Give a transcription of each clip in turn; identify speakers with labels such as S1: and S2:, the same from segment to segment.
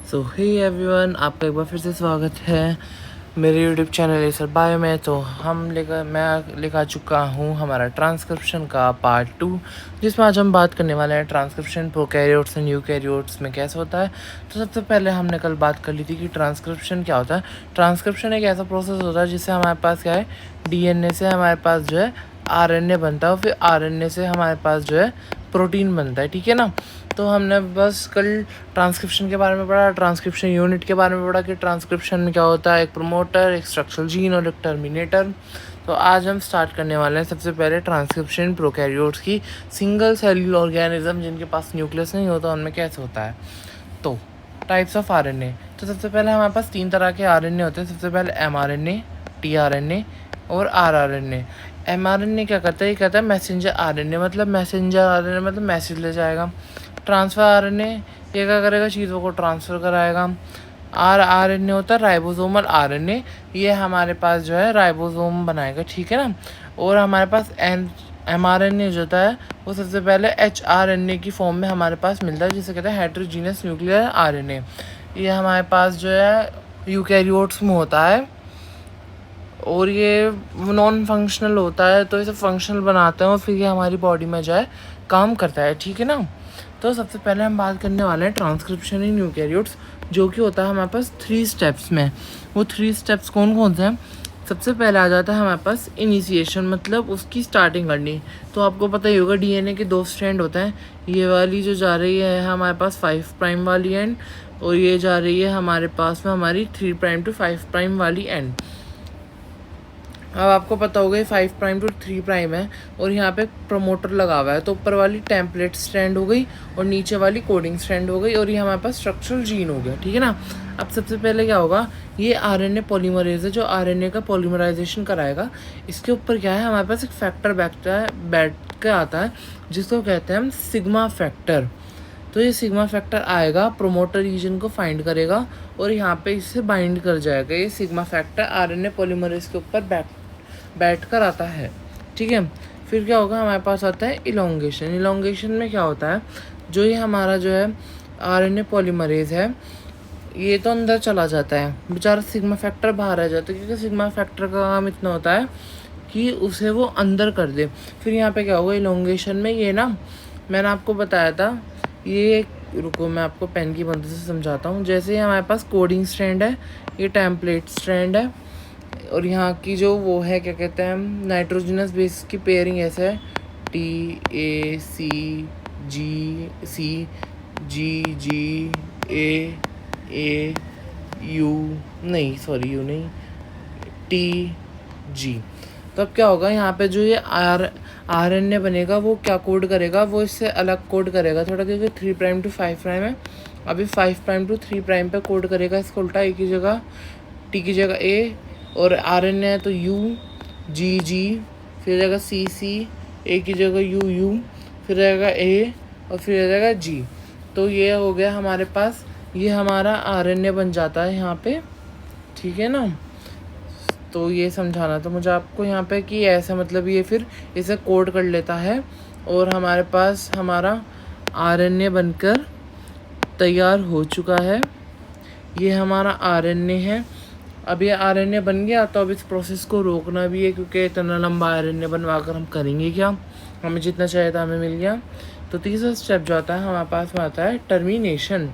S1: सो hey everyone, आपका एक बार फिर से स्वागत है मेरे यूट्यूब चैनल एसर बायो में। तो मैं लेकर आ चुका हूँ हमारा ट्रांसक्रिप्शन का पार्ट 2, जिसमें आज हम बात करने वाले हैं ट्रांसक्रिप्शन प्रोकैरियोट्स एंड यूकैरियोट्स में कैसे होता है। तो सबसे पहले हमने कल बात कर ली थी कि ट्रांसक्रिप्शन क्या होता है। ट्रांसक्रिप्शन एक ऐसा प्रोसेस होता है जिससे हमारे पास क्या है, डीएनए से हमारे पास जो है आरएनए बनता है और फिर आरएनए से हमारे पास जो है प्रोटीन बनता है, ठीक है ना। तो हमने बस कल ट्रांसक्रिप्शन के बारे में पढ़ा, ट्रांसक्रिप्शन यूनिट के बारे में पढ़ा कि ट्रांसक्रिप्शन में क्या होता है, एक प्रोमोटर, एक स्ट्रक्चरल जीन और एक टर्मिनेटर। तो आज हम स्टार्ट करने वाले हैं सबसे पहले ट्रांसक्रिप्शन प्रोकैरियोट्स की, सिंगल सेलुलर ऑर्गेनिज्म जिनके पास न्यूक्लियस नहीं होता उनमें कैसे होता है। तो टाइप्स ऑफ आरएनए, तो सबसे पहले हमारे पास 3 तरह के आरएनए होते हैं। सबसे पहले एमआरएनए, टीआरएनए और आरआरएनए। एमआरएनए क्या करता है, ये कहता है मैसेंजर आरएनए, मतलब मैसेंजर आरएनए मतलब मैसेज ले जाएगा। ट्रांसफ़र आरएनए ये क्या करेगा, चीज़ों को ट्रांसफ़र कराएगा। आरएनए होता है राइबोसोमल आरएनए, ये हमारे पास जो है राइबोसोम बनाएगा, ठीक है ना। और हमारे पास एमआरएनए जो होता है वो सबसे पहले एचआरएनए की फॉर्म में हमारे पास मिलता है, जिसे कहते हैं हेटेरोजीनियस न्यूक्लियर आरएनए। ये हमारे पास जो है यूकैरियोट्स में होता है और ये नॉन फंक्शनल होता है, तो इसे फंक्शनल बनाते हैं और फिर ये हमारी बॉडी में जो है काम करता है, ठीक है ना। तो सबसे पहले हम बात करने वाले हैं ट्रांसक्रिप्शन इन यूकैरियोट्स, जो कि होता है हमारे पास 3 स्टेप्स में। वो 3 स्टेप्स कौन कौन से हैं। सबसे पहले आ जाता है हमारे पास इनिशिएशन, मतलब उसकी स्टार्टिंग करनी। तो आपको पता ही होगा डीएनए के 2 स्ट्रैंड होते हैं, ये वाली जो जा रही है हमारे पास 5 प्राइम वाली एंड, और ये जा रही है हमारे पास में हमारी 3 प्राइम टू 5 प्राइम वाली एंड। अब आपको पता होगा ये 5 प्राइम टू 3 प्राइम है और यहाँ पे प्रमोटर लगा हुआ है, तो ऊपर वाली टेम्पलेट स्ट्रैंड हो गई और नीचे वाली कोडिंग स्ट्रैंड हो गई और ये हमारे पास स्ट्रक्चरल जीन हो गया, ठीक है ना। अब सबसे पहले क्या होगा, ये आरएनए पॉलीमरेज है जो आरएनए का पॉलीमराइजेशन कराएगा। इसके ऊपर क्या है, हमारे पास एक फैक्टर बैठ के आता है जिसको कहते हैं हम सिग्मा फैक्टर। तो ये सिग्मा फैक्टर आएगा, प्रोमोटर रीजन को फाइंड करेगा और यहाँ पे इससे बाइंड कर जाएगा। ये सिग्मा फैक्टर आरएनए पॉलीमरेज के ऊपर बैठ कर आता है, ठीक है। फिर क्या होगा, हमारे पास आता है इलोंगेशन। इलोंगेशन में क्या होता है, जो ये हमारा जो है आरएनए पॉलीमरेज है ये तो अंदर चला जाता है, बेचारा सिग्मा फैक्टर बाहर आ जाता है, क्योंकि सिग्मा फैक्टर का काम इतना होता है कि उसे वो अंदर कर दे। फिर यहाँ पे क्या होगा इलोंगेशन में, ये ना मैंने आपको बताया था, ये रुको मैं आपको पेन की मदद से समझाता हूँ। जैसे ही हमारे पास कोडिंग स्ट्रैंड है, ये टेम्पलेट स्ट्रैंड है और यहाँ की जो वो है क्या कहते हैं नाइट्रोजनस बेस की पेयरिंग ऐसे है, TACGC यू नहीं TG। तो अब क्या होगा, यहाँ पे जो ये आरएनए बनेगा वो क्या कोड करेगा, वो इससे अलग कोड करेगा थोड़ा, क्योंकि 3 प्राइम टू 5 प्राइम है, अभी 5 प्राइम टू 3 प्राइम पे कोड करेगा इसको उल्टा, ए की जगह टी की जगह ए, और आरएनए है तो UGG, फिर जाएगा CC, ए की जगह U, फिर रहेगा A और फिर रहेगा G। तो ये हो गया हमारे पास, ये हमारा आरएनए बन जाता है यहाँ पे, ठीक है ना। तो ये समझाना था मुझे आपको यहाँ पे कि ऐसा मतलब ये फिर इसे कोड कर लेता है और हमारे पास हमारा आरएनए बनकर तैयार हो चुका है। ये हमारा आरएनए है। अब ये आरएनए बन गया तो अब इस प्रोसेस को रोकना भी है, क्योंकि इतना लंबा आरएनए बनवा कर हम करेंगे क्या, हमें जितना चाहिए था हमें मिल गया। तो तीसरा स्टेप जो आता है हमारे पास में आता है टर्मिनेशन।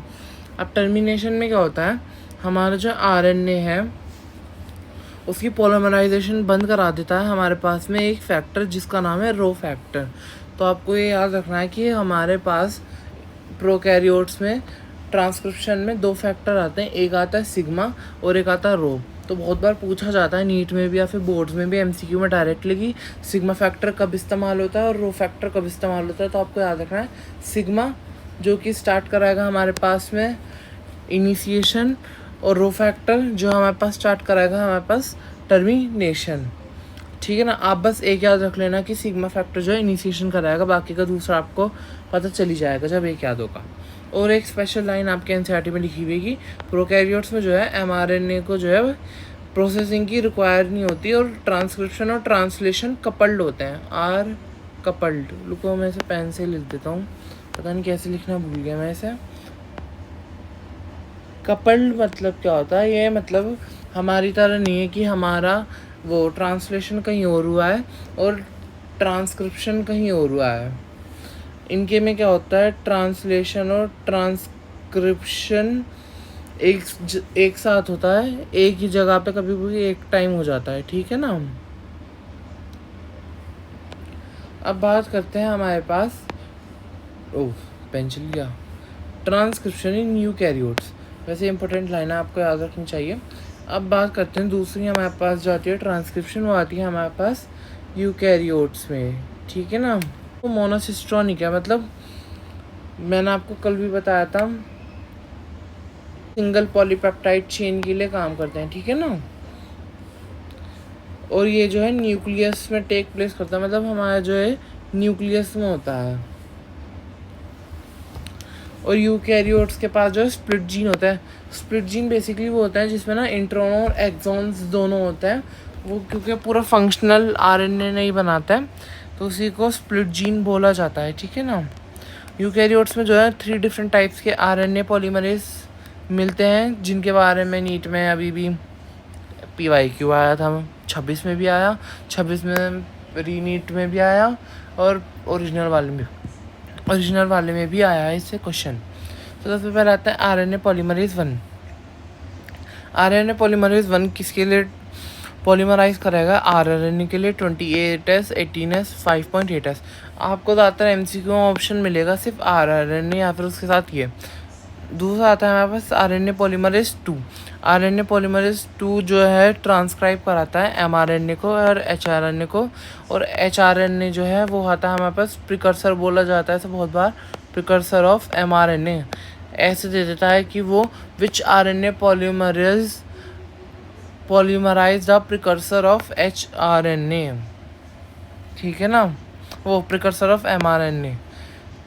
S1: अब टर्मिनेशन में क्या होता है, हमारा जो आरएनए है उसकी पॉलीमराइजेशन बंद करा देता है हमारे पास में एक फैक्टर जिसका नाम है रो फैक्टर। तो आपको ये याद रखना है कि हमारे पास प्रोकैरियोट्स में ट्रांसक्रिप्शन में 2 फैक्टर आते हैं, एक आता है सिग्मा और एक आता है रो। तो बहुत बार पूछा जाता है नीट में भी या फिर बोर्ड्स में भी MCQ में डायरेक्टली कि सिग्मा फैक्टर कब इस्तेमाल होता है और रो फैक्टर कब इस्तेमाल होता है। तो आपको याद रखना है सिग्मा जो कि स्टार्ट कराएगा हमारे पास में इनिशिएशन, और रो फैक्टर जो हमारे पास स्टार्ट कराएगा हमारे पास टर्मिनेशन, ठीक है ना। आप बस एक याद रख लेना कि सिग्मा फैक्टर जो है इनिशिएशन कराएगा, बाकी का दूसरा आपको पता चली जाएगा जब एक याद होगा। और एक स्पेशल लाइन आपके NCERT में लिखी हुई कि प्रोकैरियोट्स में जो है mRNA को जो है प्रोसेसिंग की रिक्वायर नहीं होती और ट्रांसक्रिप्शन और ट्रांसलेशन कपल्ड होते हैं, आर कपल्ड। रुको मैं इसे पेन से लिख देता हूँ, पता नहीं कैसे लिखना भूल गया मैं इसे। कपल्ड मतलब क्या होता है, ये मतलब हमारी तरह नहीं है कि हमारा वो ट्रांसलेशन कहीं और हुआ है और ट्रांसक्रिप्शन कहीं और हुआ है। इनके में क्या होता है, ट्रांसलेशन और ट्रांसक्रिप्शन एक साथ होता है, एक ही जगह पे कभी भी एक टाइम हो जाता है, ठीक है ना। अब बात करते हैं हमारे पास, ओह पेन चल गया, ट्रांसक्रिप्शन इन यूकैरियोट्स। वैसे इंपॉर्टेंट लाइन आपको याद रखनी चाहिए। अब बात करते हैं दूसरी हमारे पास जाती है ट्रांसक्रिप्शन, वो आती है हमारे पास यूकैरियोट्स में, ठीक है ना। वो मोनोसिस्ट्रॉनिक है, मतलब मैंने आपको कल भी बताया था, सिंगल पॉलीपेप्टाइड चेन के लिए काम करते हैं, ठीक है ना। और ये जो है न्यूक्लियस में टेक प्लेस करता है, मतलब हमारा जो है न्यूक्लियस में होता है। और यूकैरियोट्स के पास जो है स्प्लिट जीन होता है। स्प्लिट जीन बेसिकली वो होता है जिसमें ना इंट्रॉन और एक्सॉन्स दोनों होते हैं। वो क्योंकि पूरा फंक्शनल आरएनए नहीं बनाता है तो उसी को स्प्लिट जीन बोला जाता है, ठीक है ना। यूकैरियोट्स में जो है 3 डिफरेंट टाइप्स के आरएनए पॉलीमरेज मिलते हैं, जिनके बारे में नीट में अभी भी PYQ आया था, 26 में भी आया, 26 में रीनीट में भी आया और ओरिजिनल वाले में भी आया है इससे क्वेश्चन। तो सबसे पहले आता है RNA पॉलीमरेज 1। RNA पॉलीमरेज 1 किसके लिए पॉलीमराइज करेगा? RNA के लिए 28S, 18S, 5.8S। आपको ज़्यादातर MCQ ऑप्शन मिलेगा सिर्फ RNA या फिर उसके साथ ये। दूसरा आता है हमारे पास RNA पॉलीमरेज 2। RNA पॉलीमरेज 2 जो है ट्रांसक्राइब कराता है mRNA को और hRNA को, और hRNA जो है वो आता है हमारे पास प्रिकर्सर बोला जाता है, ऐसे बहुत बार प्रिकर्सर ऑफ mRNA ऐसे दे देता है कि वो which RNA polymerize the precursor of hRNA, ठीक है ना, वो प्रिकर्सर ऑफ mRNA।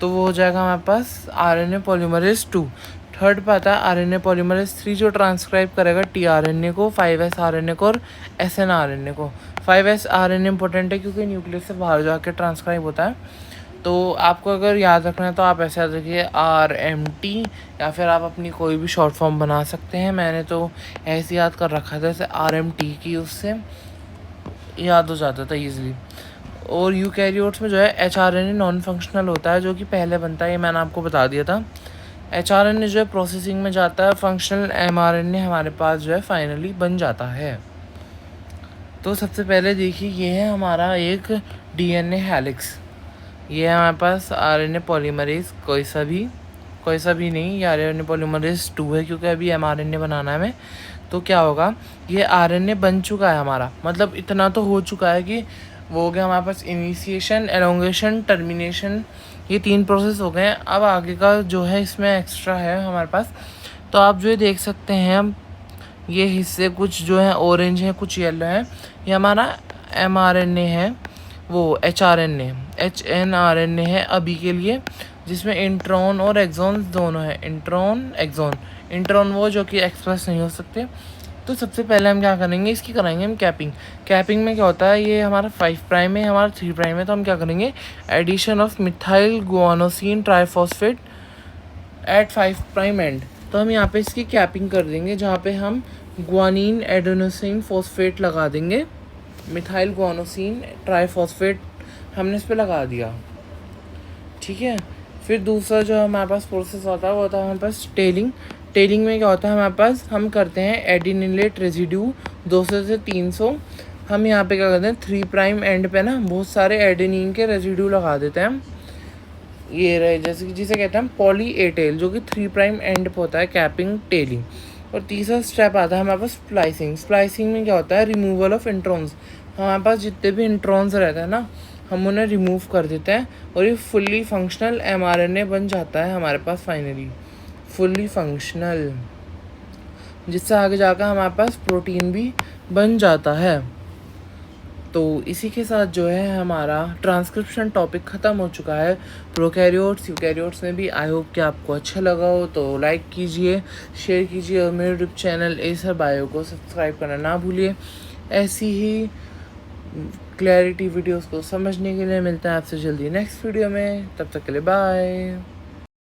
S1: तो वो हो जाएगा हमारे पास RNA पॉलीमरेज 2। थर्ड पे आता है RNA पॉलीमरेज 3 जो ट्रांसक्राइब करेगा tRNA को, 5S RNA को और SNRNA को। 5S RNA इंपॉर्टेंट है क्योंकि न्यूक्लियस से बाहर जाकर ट्रांसक्राइब होता है। तो आपको अगर याद रखना है तो आप ऐसे याद रखिए RMT, या फिर आप अपनी कोई भी शॉर्ट फॉर्म बना सकते हैं। मैंने तो ऐसे याद कर रखा था जैसे RMT की, उससे याद हो जाता था ईजिली। और यूकैरियोट्स में जो है hRNA नॉन फंक्शनल होता है, जो कि पहले बनता है, ये मैंने आपको बता दिया था। hRNA जो है प्रोसेसिंग में जाता है, फंक्शनल mRNA हमारे पास जो है फाइनली बन जाता है। तो सबसे पहले देखिए ये है हमारा एक DNA हेलिक्स। ये है हमारे पास RNA पॉलीमरेज कोई सा भी नहीं, ये RNA पॉलीमरेज 2 है क्योंकि अभी mRNA बनाना है हमें। तो क्या होगा, ये RNA बन चुका है हमारा, मतलब इतना तो हो चुका है कि वो हो गया हमारे पास इनिशिएशन, एलोंगेशन, टर्मिनेशन, ये 3 प्रोसेस हो गए हैं। अब आगे का जो है इसमें एक्स्ट्रा है हमारे पास। तो आप जो देख सकते हैं ये हिस्से कुछ जो है ऑरेंज है, कुछ येलो है, ये हमारा mRNA है, वो HNRNA है अभी के लिए, जिसमें इंट्रॉन और एक्सॉन दोनों है। इंट्रॉन वो जो कि एक्सप्रेस नहीं हो सकते। तो सबसे पहले हम क्या करेंगे, इसकी कराएंगे हम कैपिंग में क्या होता है, ये हमारा 5 प्राइम है, हमारा 3 प्राइम है, तो हम क्या करेंगे, addition of methyl guanosine triphosphate at 5 prime end. तो हम यहाँ पे इसकी कैपिंग कर देंगे, जहाँ पे हम गुआनिन एडेनोसिन फॉस्फेट लगा देंगे, मिथाइल गुआनोसिन ट्राइफॉस्फेट हमने इस पर लगा दिया, ठीक है। फिर दूसरा जो हमारे पास प्रोसेस होता है वो होता है हमारे पास टेलिंग में क्या होता है हमारे पास, हम करते हैं एडिनिलेट रेजिड्यू 200 से 300। हम यहाँ पे क्या करते हैं 3 प्राइम एंड पे ना बहुत सारे एडेनिन के रेजिड्यू लगा देते हैं। ये रहे जैसे कि जिसे कहते हैं पॉली ए टेल, जो कि 3 प्राइम एंड पे होता है, कैपिंग टेलिंग। और तीसरा स्टेप आता है हमारे पास स्प्लाइसिंग में क्या होता है, रिमूवल ऑफ इंट्रॉन्स। हमारे पास जितने भी इंट्रॉन्स रहते हैं ना, हम उन्हें रिमूव कर देते हैं और ये फुल्ली फंक्शनल mRNA बन जाता है हमारे पास फाइनली, फुल्ली फंक्शनल, जिससे आगे जाकर हमारे पास प्रोटीन भी बन जाता है। तो इसी के साथ जो है हमारा ट्रांसक्रिप्शन टॉपिक ख़त्म हो चुका है प्रोकैरियोट्स यूकैरियोट्स में भी। आई होप कि आपको अच्छा लगा हो, तो लाइक कीजिए, शेयर कीजिए और मेरे यूट्यूब चैनल एसर बायो को सब्सक्राइब करना ना भूलिए। ऐसी ही क्लैरिटी वीडियोस को समझने के लिए मिलता है आपसे जल्दी नेक्स्ट वीडियो में, तब तक के लिए बाय।